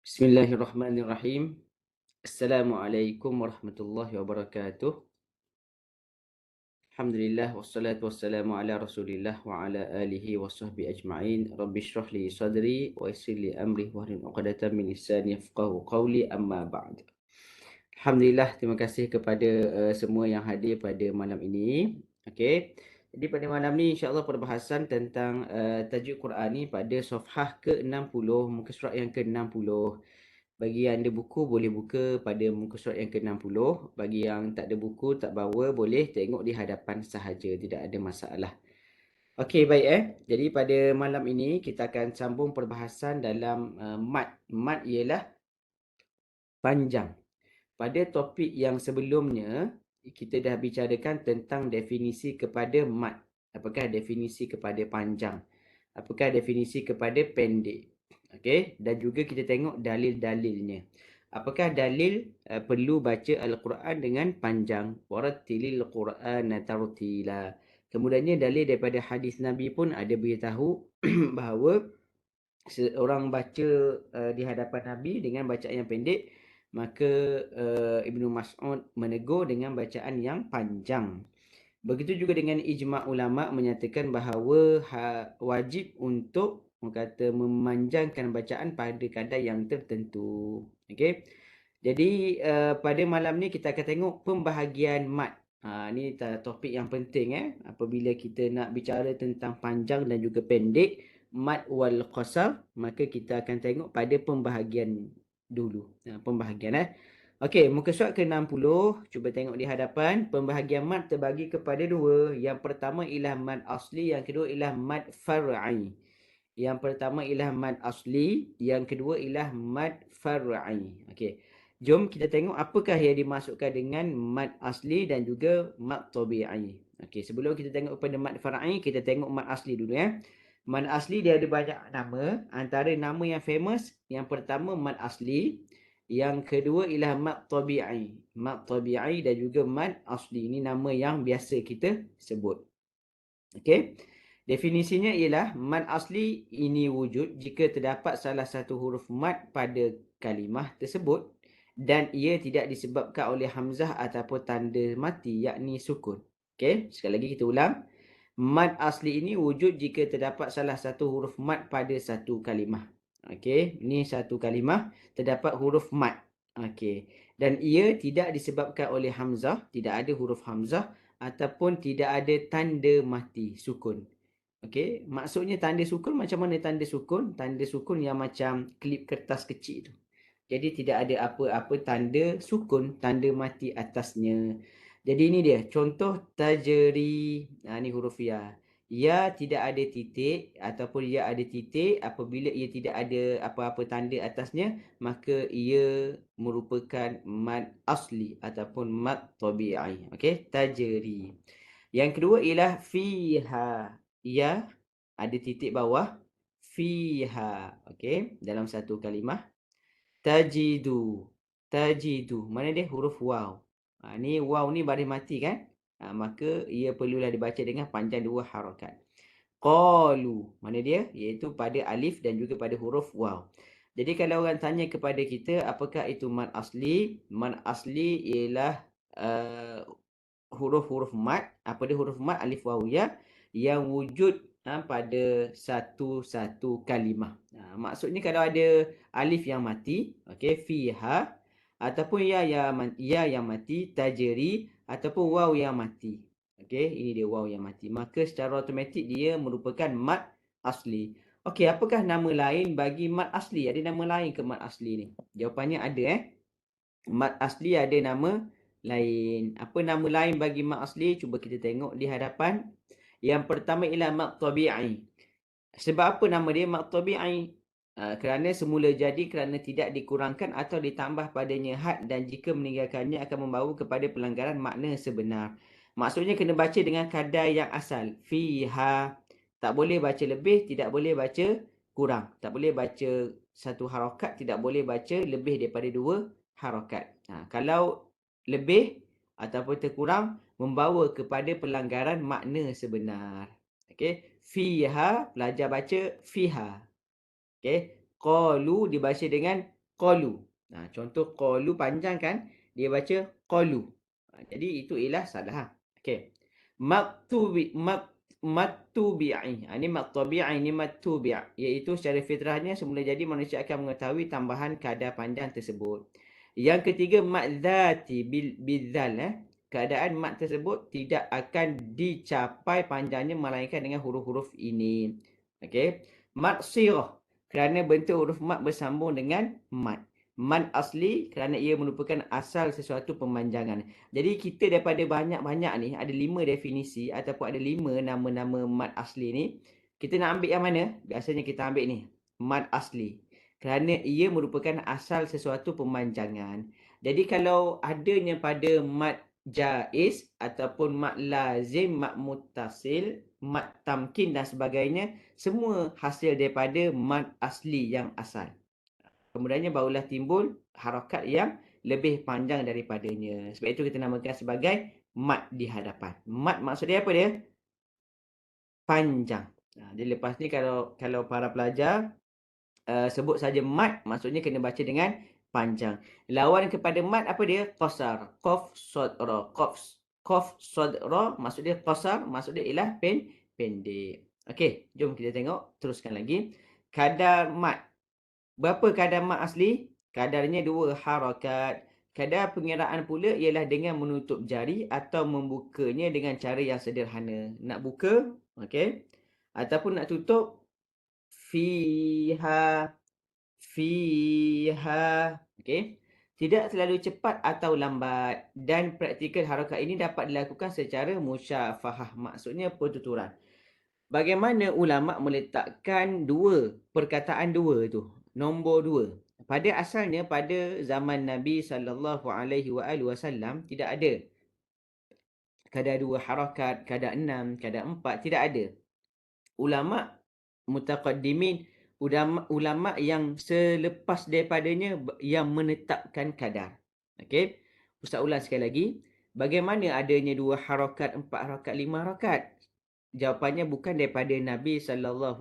Bismillahirrahmanirrahim. Assalamualaikum warahmatullahi wabarakatuh. Alhamdulillah wassalatu wassalamu ala Rasulillah wa ala alihi wa sahbihi ajma'in. Rabbi shrah li sadri wa yassir li amri wahlul 'uqdatam min lisani yafqahu qawli amma ba'd. Alhamdulillah, terima kasih kepada semua yang hadir pada malam ini. Okey. Jadi pada malam ni insya-Allah perbahasan tentang tajuk Quran ni pada safhah ke-60, muka surat yang ke-60. Bagi yang ada buku boleh buka pada muka surat yang ke-60. Bagi yang tak ada buku, tak bawa, boleh tengok di hadapan sahaja. Tidak ada masalah. Okey, baik. Jadi pada malam ini kita akan sambung perbahasan dalam mat. Mat ialah panjang. Pada topik yang sebelumnya, kita dah bicarakan tentang definisi kepada mat. Apakah definisi kepada panjang? Apakah definisi kepada pendek? Okey, dan juga kita tengok dalil-dalilnya. Apakah dalil perlu baca Al-Quran dengan panjang? Warattilil Qur'ana tartila. Kemudiannya dalil daripada hadis Nabi pun ada beritahu bahawa seorang baca di hadapan Nabi dengan bacaan yang pendek, maka Ibnu Mas'ud menegur dengan bacaan yang panjang. Begitu juga dengan ijma' ulama' menyatakan bahawa wajib untuk memanjangkan bacaan pada kadar yang tertentu. Okey. Jadi pada malam ni kita akan tengok pembahagian mat. Ni topik yang penting apabila kita nak bicara tentang panjang dan juga pendek, mat wal qasar, maka kita akan tengok pada pembahagian dulu. Pembahagian Okey, muka surat ke-60, cuba tengok di hadapan. Pembahagian mat terbagi kepada dua. Yang pertama ialah mat asli, yang kedua ialah mat far'i. Yang pertama ialah mat asli, yang kedua ialah mat far'i. Okey. Jom kita tengok apakah yang dimasukkan dengan mat asli dan juga mat tabi'i. Okey, sebelum kita tengok pada mat far'i, kita tengok mat asli dulu ya. Mat asli dia ada banyak nama. Antara nama yang famous, yang pertama mat asli. Yang kedua ialah mat tabi'i. Mat tabi'i dan juga mat asli. Ini nama yang biasa kita sebut. Okey. Definisinya ialah mat asli ini wujud jika terdapat salah satu huruf mat pada kalimah tersebut dan ia tidak disebabkan oleh hamzah ataupun tanda mati, yakni sukun. Okey, sekali lagi kita ulang. Mat asli ini wujud jika terdapat salah satu huruf mat pada satu kalimah. Okey, ini satu kalimah terdapat huruf mat. Okey, dan ia tidak disebabkan oleh hamzah, tidak ada huruf hamzah ataupun tidak ada tanda mati, sukun. Okey, maksudnya tanda sukun macam mana tanda sukun? Tanda sukun yang macam klip kertas kecil tu. Jadi tidak ada apa-apa tanda sukun, tanda mati atasnya. Jadi ini dia, contoh tajri. Ni huruf ya. Ya tidak ada titik ataupun ya ada titik. Apabila ia tidak ada apa-apa tanda atasnya, maka ia merupakan mad asli ataupun mad tabi'i. Okey, tajri. Yang kedua ialah fiha. Ya ada titik bawah. Fiha. Okey, dalam satu kalimah. Tajidu. Tajidu. Mana dia? Huruf waw. Ni waw ni baris mati kan? Maka ia perlulah dibaca dengan panjang dua harakat. Qalu. Mana dia? Iaitu pada alif dan juga pada huruf waw. Jadi kalau orang tanya kepada kita apakah itu mad asli? Mad asli ialah huruf-huruf mat. Apa dia huruf mat? Alif waw ya. Yang wujud pada satu-satu kalimah. Maksudnya kalau ada alif yang mati, okey, fiha, ataupun ya yang mati, tajri, ataupun waw yang mati. Okey, ini dia waw yang mati. Maka secara automatik dia merupakan mat asli. Okey, apakah nama lain bagi mat asli? Ada nama lain ke mat asli ni? Jawapannya ada Mat asli ada nama lain. Apa nama lain bagi mat asli? Cuba kita tengok di hadapan. Yang pertama ialah mat tabi'i. Sebab apa nama dia mat tabi'i? Kerana semula jadi kerana tidak dikurangkan atau ditambah padanya had dan jika meninggalkannya akan membawa kepada pelanggaran makna sebenar. Maksudnya kena baca dengan kadar yang asal. Fiha. Tak boleh baca lebih, tidak boleh baca kurang. Tak boleh baca satu harakat, tidak boleh baca lebih daripada dua harakat. Kalau lebih ataupun terkurang membawa kepada pelanggaran makna sebenar. Okey, fiha, pelajar baca fiha. Okey, qalu dibaca dengan qalu. Contoh qalu panjang kan? Dia baca qalu. Jadi itu ialah salah. Okey. Maktubi'i. Ini maktubi'i, ini maktubi'. Iaitu secara fitrahnya semula jadi manusia akan mengetahui tambahan kadar panjang tersebut. Yang ketiga, madzati bidzal. Keadaan mat tersebut tidak akan dicapai panjangnya melainkan dengan huruf-huruf ini. Okey. Mat sirah. Kerana bentuk huruf mat bersambung dengan mat. Mat asli kerana ia merupakan asal sesuatu pemanjangan. Jadi kita daripada banyak-banyak ni ada 5 definisi ataupun ada 5 nama-nama mat asli ni. Kita nak ambil yang mana? Biasanya kita ambil ni. Mat asli. Kerana ia merupakan asal sesuatu pemanjangan. Jadi kalau adanya pada mat jaiz ataupun mat lazim, mat muttasil, mat tamkin dan sebagainya, semua hasil daripada mat asli yang asal. Kemudiannya barulah timbul harakat yang lebih panjang daripadanya. Sebab itu kita namakan sebagai mat di hadapan. Mat maksud dia apa dia? Panjang. Jadi lepas ni kalau para pelajar sebut saja mat, maksudnya kena baca dengan panjang. Lawan kepada mat apa dia? Qasar. Qaf sad ra. Qaf sad ra maksud dia qasar, maksud dia ialah pendek. Okey, jom kita tengok teruskan lagi. Kadar mat. Berapa kadar mat asli? Kadarnya 2 harakat. Kadar pengiraan pula ialah dengan menutup jari atau membukanya dengan cara yang sederhana. Nak buka, okey. Ataupun nak tutup, fiha, fiha. Okey. Tidak terlalu cepat atau lambat. Dan praktikal harakat ini dapat dilakukan secara musyafahah. Maksudnya pertuturan. Bagaimana ulama meletakkan perkataan dua tu? Nombor 2. Pada asalnya pada zaman Nabi SAW tidak ada kadar 2 harakat, kadar 6, kadar 4, tidak ada. Ulama mutaqaddimin, ulama yang selepas daripadanya yang menetapkan kadar. Okey. Ustaz ulang sekali lagi. Bagaimana adanya 2 harakat, 4 harakat, 5 harakat? Jawapannya bukan daripada Nabi SAW,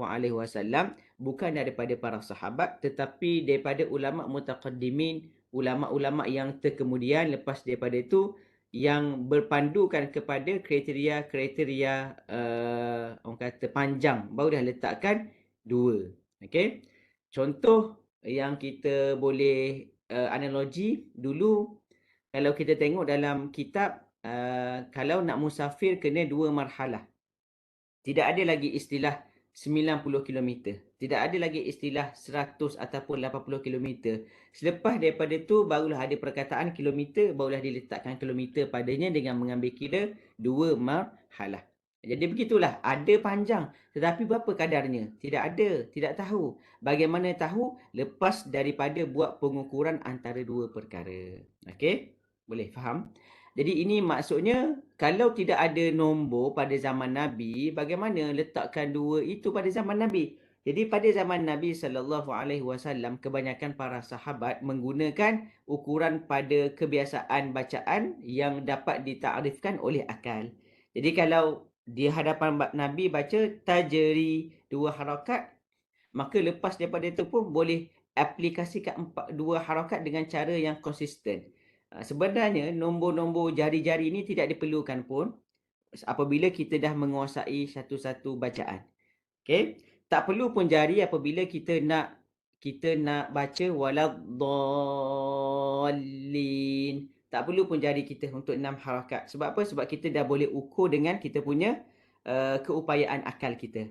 bukan daripada para sahabat, tetapi daripada ulama mutaqaddimin, ulama-ulama yang terkemudian lepas daripada itu, yang berpandukan kepada kriteria-kriteria orang kata panjang, baru dah letakkan 2. Okey. Contoh yang kita boleh analogi dulu, kalau kita tengok dalam kitab, kalau nak musafir kena 2 marhalah. Tidak ada lagi istilah 90 km. Tidak ada lagi istilah 100 ataupun 80 km. Selepas daripada itu barulah ada perkataan kilometer, barulah diletakkan kilometer padanya dengan mengambil kira 2 marhalah. Jadi begitulah, ada panjang. Tetapi berapa kadarnya? Tidak ada, tidak tahu. Bagaimana tahu? Lepas daripada buat pengukuran antara 2 perkara. Okey? Boleh faham? Jadi ini maksudnya kalau tidak ada nombor pada zaman Nabi, bagaimana letakkan 2 itu pada zaman Nabi? Jadi pada zaman Nabi SAW, kebanyakan para sahabat menggunakan ukuran pada kebiasaan bacaan yang dapat ditakrifkan oleh akal. Jadi kalau di hadapan Nabi baca tajri 2 harakat, maka lepas daripada itu pun boleh aplikasikan 2 harakat dengan cara yang konsisten. Sebenarnya nombor-nombor jari-jari ini tidak diperlukan pun apabila kita dah menguasai satu-satu bacaan. Okey? Tak perlu pun jari apabila kita nak baca waladdallin. Tak perlu pun jari kita untuk 6 harakat. Sebab apa? Sebab kita dah boleh ukur dengan kita punya keupayaan akal kita.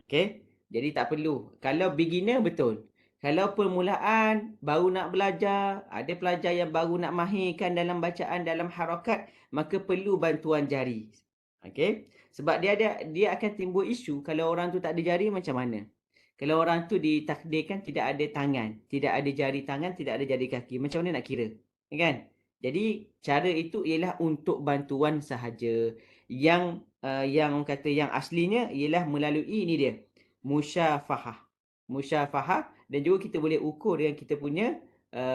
Okey? Jadi tak perlu. Kalau beginner betul. Kalau permulaan, baru nak belajar, ada pelajar yang baru nak mahirkan dalam bacaan, dalam harakat, maka perlu bantuan jari. Okey? Sebab dia akan timbul isu kalau orang tu tak ada jari macam mana? Kalau orang tu ditakdirkan tidak ada tangan, tidak ada jari tangan, tidak ada jari kaki, macam mana nak kira? Kan? Jadi cara itu ialah untuk bantuan sahaja. Yang orang kata yang aslinya ialah melalui ini dia, musyafahah. Musyafahah, dan juga kita boleh ukur dengan kita punya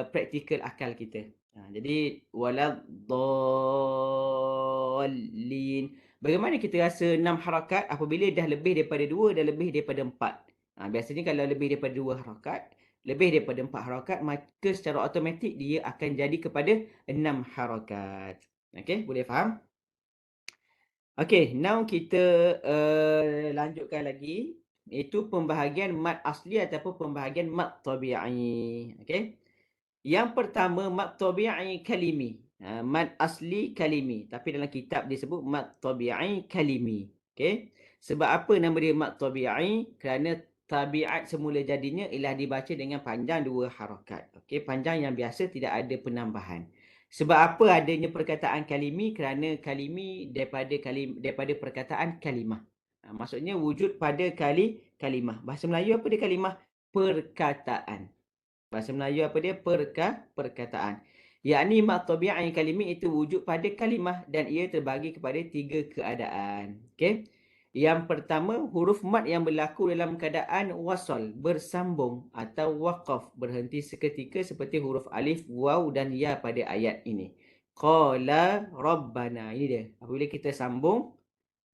praktikal akal kita. Jadi waladdallin. Bagaimana kita rasa 6 harakat apabila dah lebih daripada 2, dah lebih daripada 4? Biasanya kalau lebih daripada 2 harakat, lebih daripada 4 harakat, maka secara automatik dia akan jadi kepada 6 harakat. Okey, boleh faham? Okey, now kita lanjutkan lagi, iaitu pembahagian mad asli ataupun pembahagian mad tabi'i. Okey. Yang pertama, mad tabi'i kalimi. Mad asli kalimi. Tapi dalam kitab disebut mad tabi'i kalimi. Okey. Sebab apa nama dia mad tabi'i? Kerana tabiat semula jadinya ialah dibaca dengan panjang 2 harakat. Okey, panjang yang biasa, tidak ada penambahan. Sebab apa adanya perkataan kalimi? Kerana kalimi daripada perkataan kalimah. Maksudnya wujud pada kalimah. Bahasa Melayu apa dia kalimah? Perkataan. Bahasa Melayu apa dia? Perkataan. Yakni mad tabi'i kalimi itu wujud pada kalimah dan ia terbagi kepada 3 keadaan. Okey. Yang pertama, huruf mad yang berlaku dalam keadaan wasal, bersambung atau waqaf, berhenti seketika seperti huruf alif, waw dan ya pada ayat ini. Qala rabbana. Ini dia. Apabila kita sambung,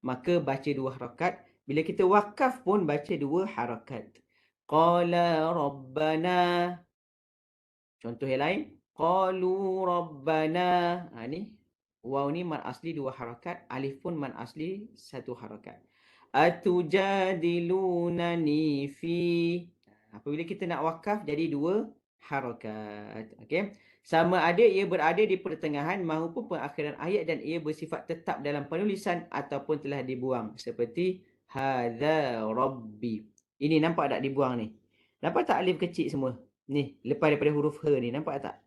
maka baca 2 harakat. Bila kita wakaf pun baca 2 harakat. Qala rabbana. Contoh yang lain, qalu rabbana. Ni waw ni mad asli 2 harakat, alif pun mad asli 1 harakat. Atujadilunani fi. Apabila kita nak wakaf jadi 2 harakat. Okey. Sama ada ia berada di pertengahan maupun perakhiran ayat dan ia bersifat tetap dalam penulisan ataupun telah dibuang, seperti hadza rabbi. Ini nampak tak dibuang ni? Nampak tak alif kecil semua? Ni, lepas daripada huruf H ni, nampak tak?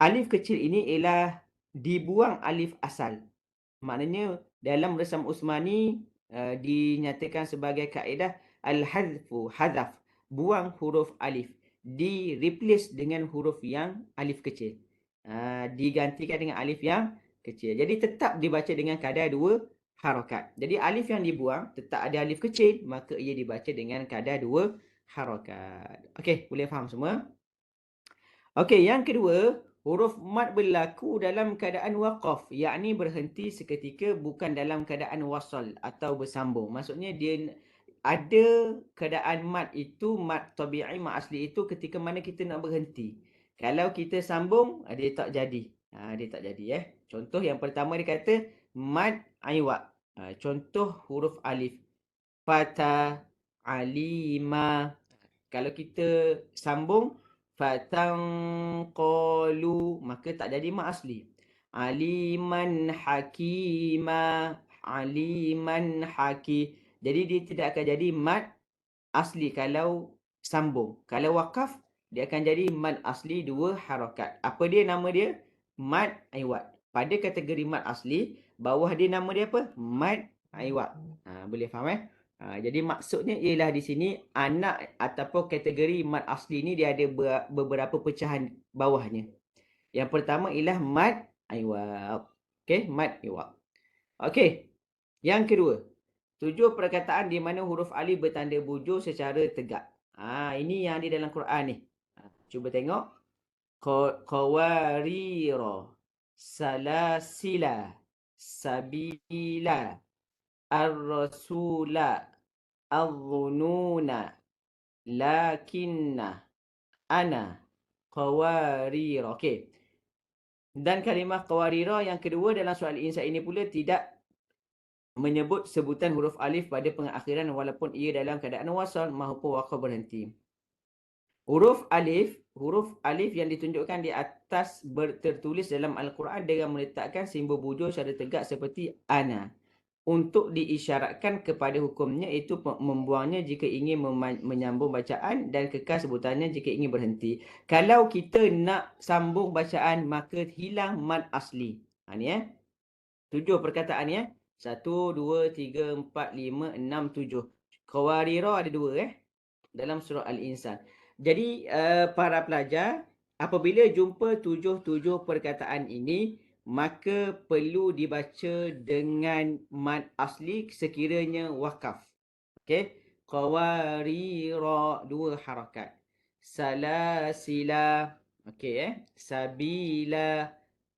Alif kecil ini ialah dibuang alif asal. Maknanya dalam resam Usmani dinyatakan sebagai kaedah al-hadfu, hadaf. Buang huruf alif. Di-replace dengan huruf yang alif kecil. Digantikan dengan alif yang kecil. Jadi tetap dibaca dengan kadar 2 harakat. Jadi alif yang dibuang, tetap ada alif kecil, maka ia dibaca dengan kadar 2 harakat. Okey, boleh faham semua? Okey, yang kedua, huruf mad berlaku dalam keadaan waqaf, yakni berhenti seketika, bukan dalam keadaan wasal atau bersambung. Maksudnya dia ada keadaan mad itu, mad tabi'i, mad asli itu ketika mana kita nak berhenti. Kalau kita sambung, dia tak jadi. Dia tak jadi. Contoh yang pertama dia kata mad aiwat. Contoh huruf alif. Fata, alima. Kalau kita sambung qalu, maka tak jadi mad asli. Aliman hakima, aliman haki. Jadi dia tidak akan jadi mad asli kalau sambung. Kalau wakaf, dia akan jadi mad asli 2 harakat. Apa dia nama dia? Mad aiwat. Pada kategori mad asli, bawah dia nama dia apa? Mad aiwat. Boleh faham jadi maksudnya ialah di sini anak ataupun kategori mad asli ni dia ada beberapa pecahan bawahnya. Yang pertama ialah mad aiwat. Okey, mad aiwat. Okey. Yang kedua, 7 perkataan di mana huruf alif bertanda bujur secara tegak. Ini yang ada dalam Quran ni. Cuba tengok. Qawarira, salasila, sabila, ar-rasula, al-dhununa, lakinna, ana, qawarira. Okey. Dan kalimah qawarira yang kedua dalam soal insya ini pula tidak menyebut sebutan huruf alif pada pengakhiran walaupun ia dalam keadaan wasal maupun waqaf berhenti. Huruf alif yang ditunjukkan di atas tertulis dalam Al-Quran dengan meletakkan simbol bujur secara tegak seperti ana. Untuk diisyaratkan kepada hukumnya itu membuangnya jika ingin menyambung bacaan dan kekal sebutannya jika ingin berhenti. Kalau kita nak sambung bacaan maka hilang mad asli. Ni 7 perkataan ni 1, 2, 3, 4, 5, 6, 7. Qawarira ada 2 dalam surah Al-Insan. Jadi para pelajar, apabila jumpa 7 perkataan ini, maka perlu dibaca dengan mad asli sekiranya wakaf. Okey. Qawarira 2 harakat. Salasila, okey sabila,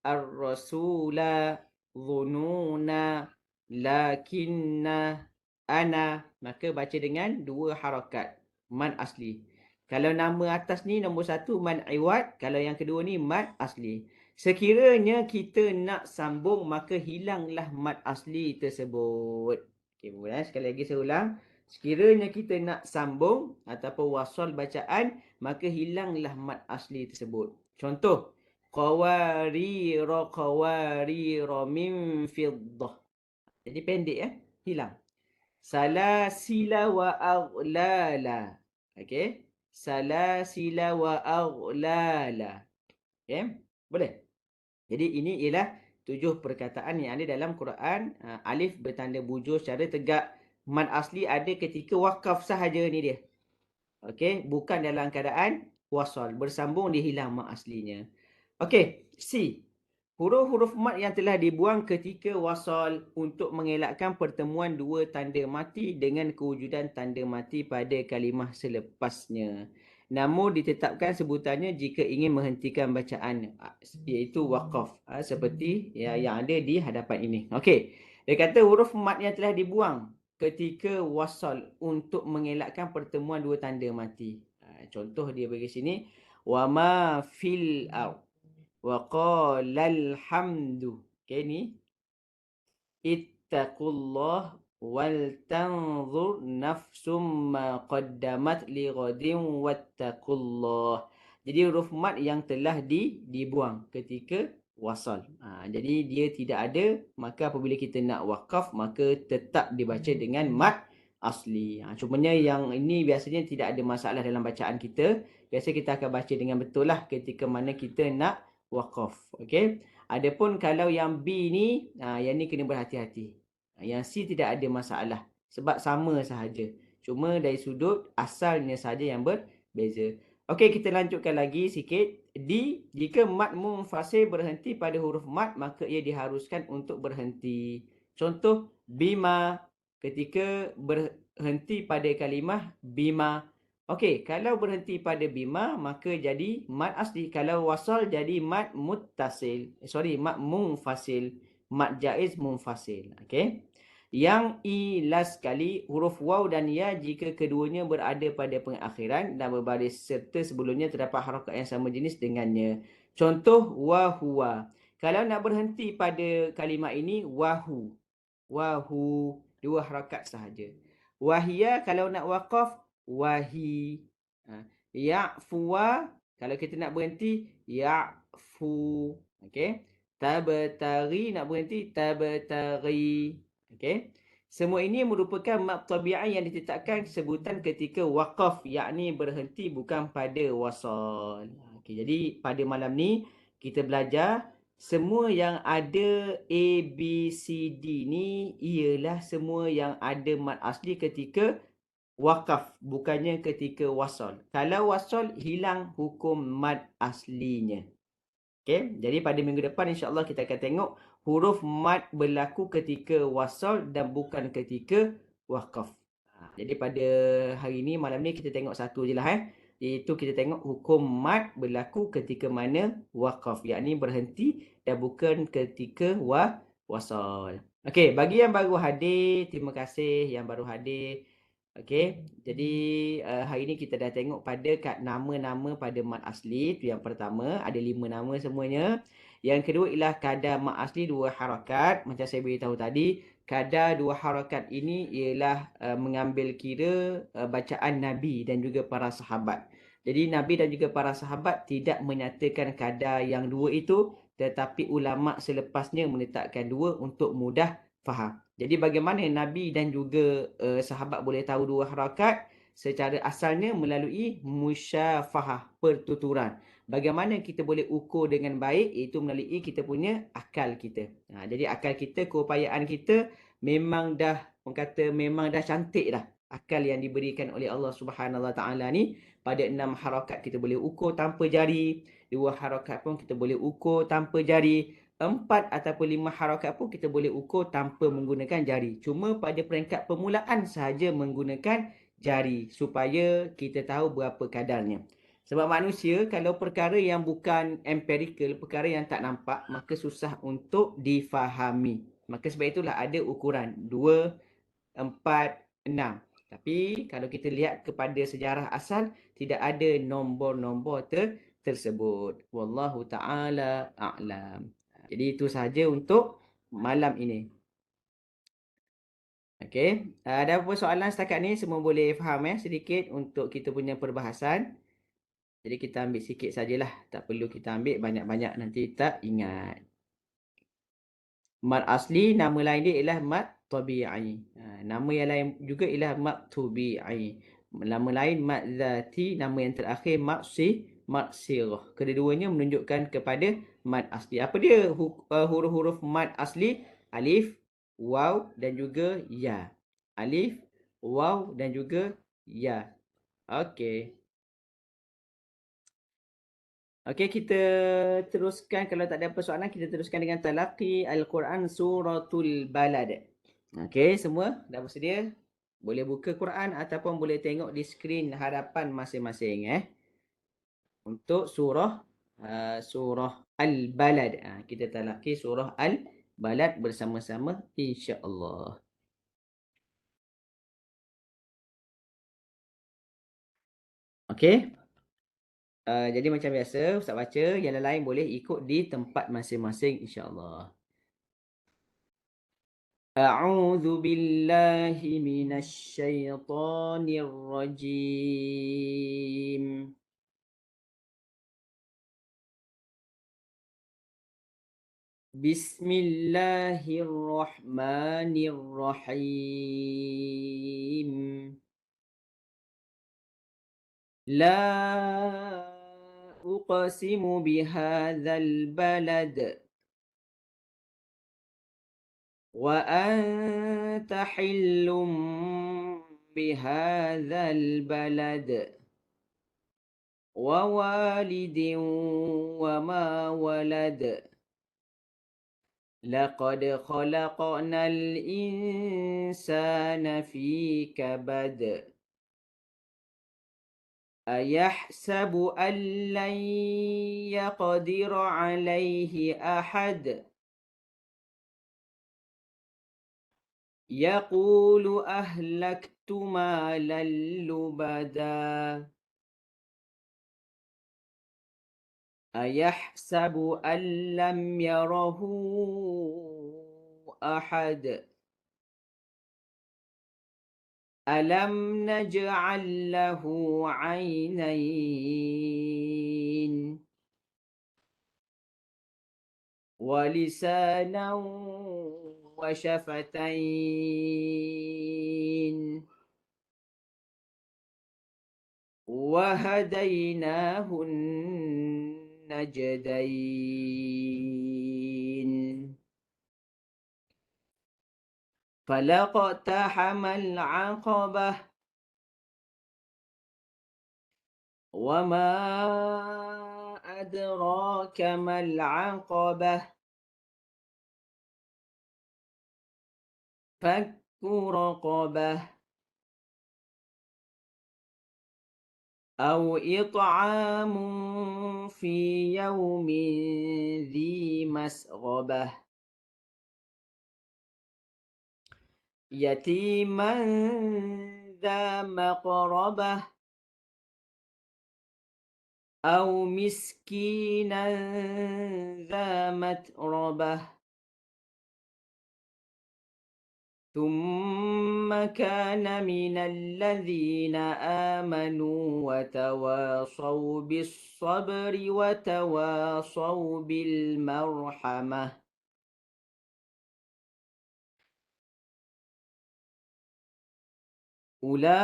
ar-rasula, dhununa, lakinna, ana. Maka baca dengan 2 harakat mad asli. Kalau nama atas ni nombor satu mad iwad, kalau yang kedua ni mad asli. Sekiranya kita nak sambung maka hilanglah mad asli tersebut. Okey, sekali lagi saya ulang. Sekiranya kita nak sambung ataupun wasal bacaan maka hilanglah mad asli tersebut. Contoh, qawarira min fiddah. Jadi pendek hilang. Salasila wa aghlala. Okey. Salasila wa aghlala. Okey. Boleh. Jadi ini ialah 7 perkataan yang ada dalam Quran. Alif bertanda bujur secara tegak. Mad asli ada ketika wakaf sahaja ni dia. Okey, bukan dalam keadaan wasal. Bersambung dia hilang mad aslinya. Okey, C. Huruf-huruf mat yang telah dibuang ketika wasal untuk mengelakkan pertemuan dua tanda mati dengan kewujudan tanda mati pada kalimah selepasnya. Namun ditetapkan sebutannya jika ingin menghentikan bacaan, iaitu waqaf, seperti yang ada di hadapan ini. Okey, dia kata huruf mat yang telah dibuang ketika wasal untuk mengelakkan pertemuan dua tanda mati. Contoh dia bagi sini, wama fil ard wa qalal hamdu. Okey ni ittaqullah wal tanzur nafsum ma qaddamat li ghadin wattaqullah. Jadi huruf mat yang telah dibuang ketika wasal. Jadi dia tidak ada, maka apabila kita nak wakaf maka tetap dibaca dengan mat asli. Cumanya yang ini biasanya tidak ada masalah dalam bacaan kita. Biasa kita akan baca dengan betul lah ketika mana kita nak wakaf. Okey. Adapun kalau yang B ni, yang ni kena berhati-hati. Yang C tidak ada masalah sebab sama sahaja. Cuma dari sudut asalnya saja yang berbeza. Okey, kita lanjutkan lagi sikit. D, jika mad munfasil berhenti pada huruf mad maka ia diharuskan untuk berhenti. Contoh bima, ketika berhenti pada kalimah bima. Okey, kalau berhenti pada bima maka jadi mad asli. Kalau wasal jadi mad muttasil. Mad munfasil. Mad jaiz munfasil. Okey. Yang I last sekali, huruf waw dan ya jika keduanya berada pada pengakhiran dan berbaris serta sebelumnya terdapat harakat yang sama jenis dengannya. Contoh wahua. Kalau nak berhenti pada kalimah ini wahu. Wahu, 2 harakat sahaja. Wahia kalau nak waqaf wahi. Ya'fuwa kalau kita nak berhenti ya'fu. Okey. Tabtari nak berhenti tabtari. Okey. Semua ini merupakan mad tabi'i yang ditetapkan sebutan ketika waqaf, yakni berhenti bukan pada wasal. Okey, jadi pada malam ni kita belajar semua yang ada A, B, C, D ni ialah semua yang ada mad asli ketika wakaf, bukannya ketika wasal. Kalau wasal hilang hukum mad aslinya. Okey, jadi pada minggu depan insya-Allah kita akan tengok huruf mad berlaku ketika wasal dan bukan ketika wakaf. Jadi pada hari ini, malam ni kita tengok satu je lah iaitu kita tengok hukum mad berlaku ketika mana wakaf, yakni berhenti dan bukan ketika wasal. Okey, bagi yang baru hadir, terima kasih yang baru hadir. Okey, jadi hari ni kita dah tengok pada nama-nama pada mad asli. Itu yang pertama, ada 5 nama semuanya. Yang kedua ialah kadar mad asli 2 harakat. Macam saya beritahu tadi, kadar 2 harakat ini ialah mengambil kira bacaan Nabi dan juga para sahabat. Jadi Nabi dan juga para sahabat tidak menyatakan kadar yang 2 itu, tetapi ulama selepasnya menetapkan 2 untuk mudah faham. Jadi bagaimana Nabi dan juga sahabat boleh tahu 2 harakat? Secara asalnya melalui musyafahah, pertuturan. Bagaimana kita boleh ukur dengan baik? Itu melalui kita punya akal kita. Jadi akal kita, keupayaan kita memang dah cantik dah. Akal yang diberikan oleh Allah Subhanahu Wa Taala ni pada 6 harakat kita boleh ukur tanpa jari. 2 harakat pun kita boleh ukur tanpa jari. 4 ataupun 5 harakat pun kita boleh ukur tanpa menggunakan jari. Cuma pada peringkat permulaan sahaja menggunakan jari supaya kita tahu berapa kadarnya. Sebab manusia kalau perkara yang bukan empirical, perkara yang tak nampak, maka susah untuk difahami. Maka sebab itulah ada ukuran 2, 4, 6. Tapi kalau kita lihat kepada sejarah asal, tidak ada nombor-nombor tersebut. Wallahu ta'ala a'lam. Jadi itu sahaja untuk malam ini. Okey, ada apa soalan setakat ni? Semua boleh faham sedikit untuk kita punya perbahasan. Jadi kita ambil sikit sajalah. Tak perlu kita ambil banyak-banyak, nanti tak ingat. Mad asli nama lain dia ialah mad tabi'i. Nama yang lain juga ialah mad tubi'i. Nama lain mad zati, nama yang terakhir mad sirah. Kedua-duanya menunjukkan kepada mad asli. Apa dia huruf-huruf mad asli? Alif, waw dan juga ya. Alif, waw dan juga ya. Okey. Okey, kita teruskan. Kalau tak ada persoalan, kita teruskan dengan talaqi Al-Quran Suratul Balad. Okey, semua dah bersedia? Boleh buka Quran ataupun boleh tengok di skrin hadapan masing-masing. Untuk surah Al-Balad. Kita talaqi surah Al-Balad bersama-sama insya-Allah. Okey. Jadi macam biasa, Ustaz baca, yang lain boleh ikut di tempat masing-masing insya-Allah. أعوذ بالله من الشيطان الرجيم. بسم الله الرحمن الرحيم. لا أقسم بهذا البلد وأنت حل بهذا البلد ووالد وما ولد لقد خلقنا الإنسان في كبد أيحسب أن لن يقدر عليه أحد يقول أهلكت مالا لبدا أيحسب أن لم يره أحد ألم نجعل له عينين ولسانا وشفتين وهديناه النجدين فلاقتحم العقبة وما أدراك ما العقبة فك رقبة أو إطعام في يوم ذي مسغبة يتيما ذا مقربة أو مسكينا ذا متربة ثم كان من الذين آمنوا وتواصوا بالصبر وتواصوا بالمرحمة أولئك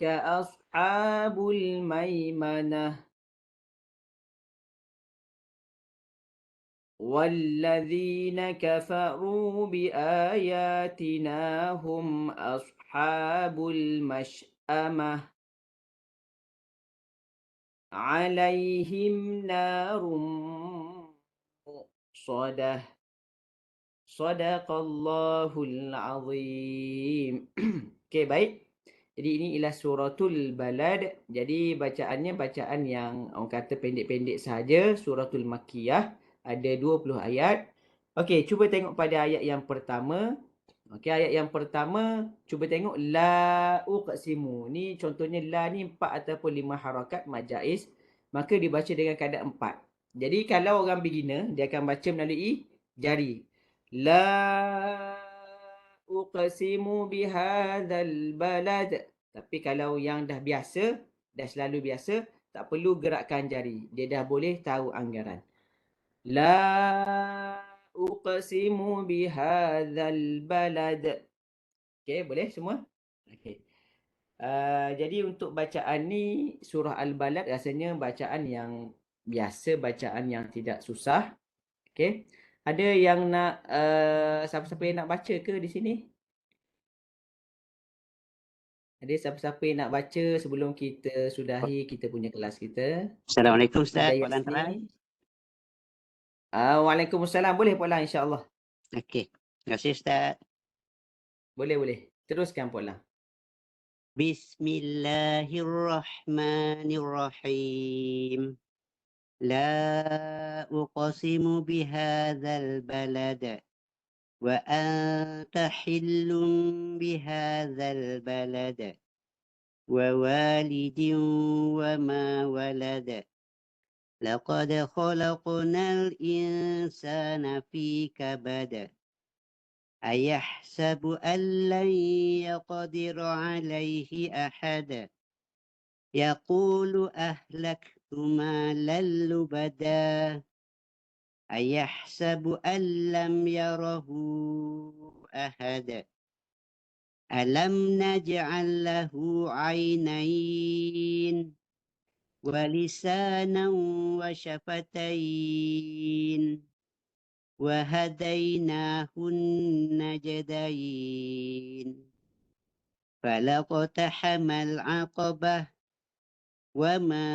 أصحاب الميمنة والذين كفروا بآياتنا هم أصحاب المشأمة عليهم نار مؤصدة Sadaqallahul azim. Okey, baik. Jadi ini ialah suratul balad. Jadi bacaannya bacaan yang orang kata pendek-pendek sahaja. Suratul Makkiyah. Ada 20 ayat. Okey, cuba tengok pada ayat yang pertama. Okey, ayat yang pertama, cuba tengok la uqsimu. Ni contohnya la ni 4 ataupun 5 harakat mad jaiz, maka dibaca dengan keadaan 4. Jadi kalau orang beginner, dia akan baca melalui jari. La uqsimu bihadzal balad. Tapi kalau yang dah biasa, dah selalu biasa, tak perlu gerakkan jari. Dia dah boleh tahu anggaran. La uqsimu bihadzal balad. Okey, boleh semua? Okey. Jadi untuk bacaan ni surah Al-Balad rasanya bacaan yang biasa, bacaan yang tidak susah. Okey. Ada yang nak siapa-siapa yang nak baca ke di sini? Ada siapa-siapa yang nak baca sebelum kita sudahi kita punya kelas kita? Assalamualaikum Ustaz, Ada Puan Lantaran. Yasni. Waalaikumsalam. Boleh Puan Lang, insya-Allah. Okey. Terima kasih Ustaz. Boleh. Teruskan Puan Lang. Bismillahirrahmanirrahim. La uqsimu bihadzal balad wa anta hillum bihadzal balad wa walidin wa ma walad. Laqad khalaqnal insana fi kabad. أيحسب أن لن يقدر عليه أحد يقول أهلكت مالا لبدا أيحسب أن لم يره أحد ألم نجعل له عينين ولسانا وشفتين وهديناه النجدين فلاقتحم العقبة وما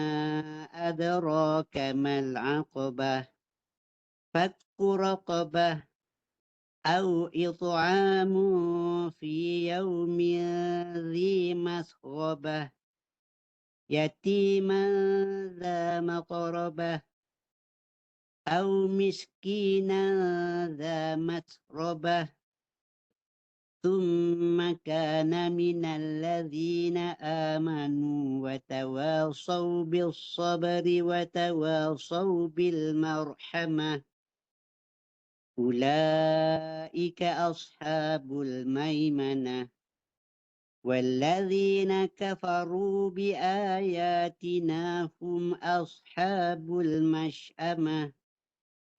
أدراك ما العقبة فك رقبة أو إطعام في يوم ذي مسغبة يتيما ذا مقربة أو مسكينا ذا متربة ثم كان من الذين آمنوا وتواصوا بالصبر وتواصوا بالمرحمة أولئك أصحاب الميمنة والذين كفروا بآياتنا هم أصحاب المشأمة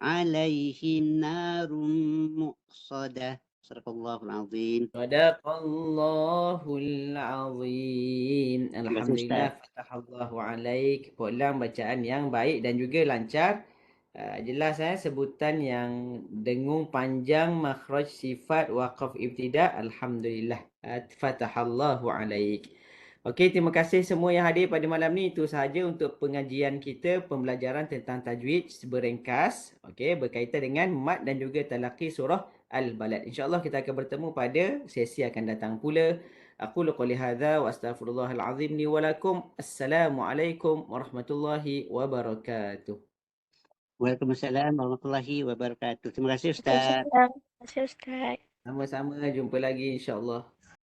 عليهم نار مؤصدة صدق الله العظيم. Sadaqallahul azim. Terima kasih Ustaz. Alhamdulillah, fatahallahu alaik. Puan Lang bacaan yang baik dan juga lancar. Jelas sebutan yang dengung panjang, makhraj sifat, waqaf ibtida. Alhamdulillah. Fatahallahu alaik. Okey, terima kasih semua yang hadir pada malam ni. Itu sahaja untuk pengajian kita, pembelajaran tentang tajwid berringkas. Okey, berkaitan dengan mat dan juga talaqi surah Al-Balad. InsyaAllah kita akan bertemu pada sesi akan datang pula. Aku qouli hadza wa astaghfirullahal azim li wa lakum. Assalamualaikum warahmatullahi wabarakatuh. Waalaikumsalam warahmatullahi wabarakatuh. Terima kasih Ustaz. Waalaikumsalam. Terima kasih Ustaz. Sama-sama, jumpa lagi insya-Allah.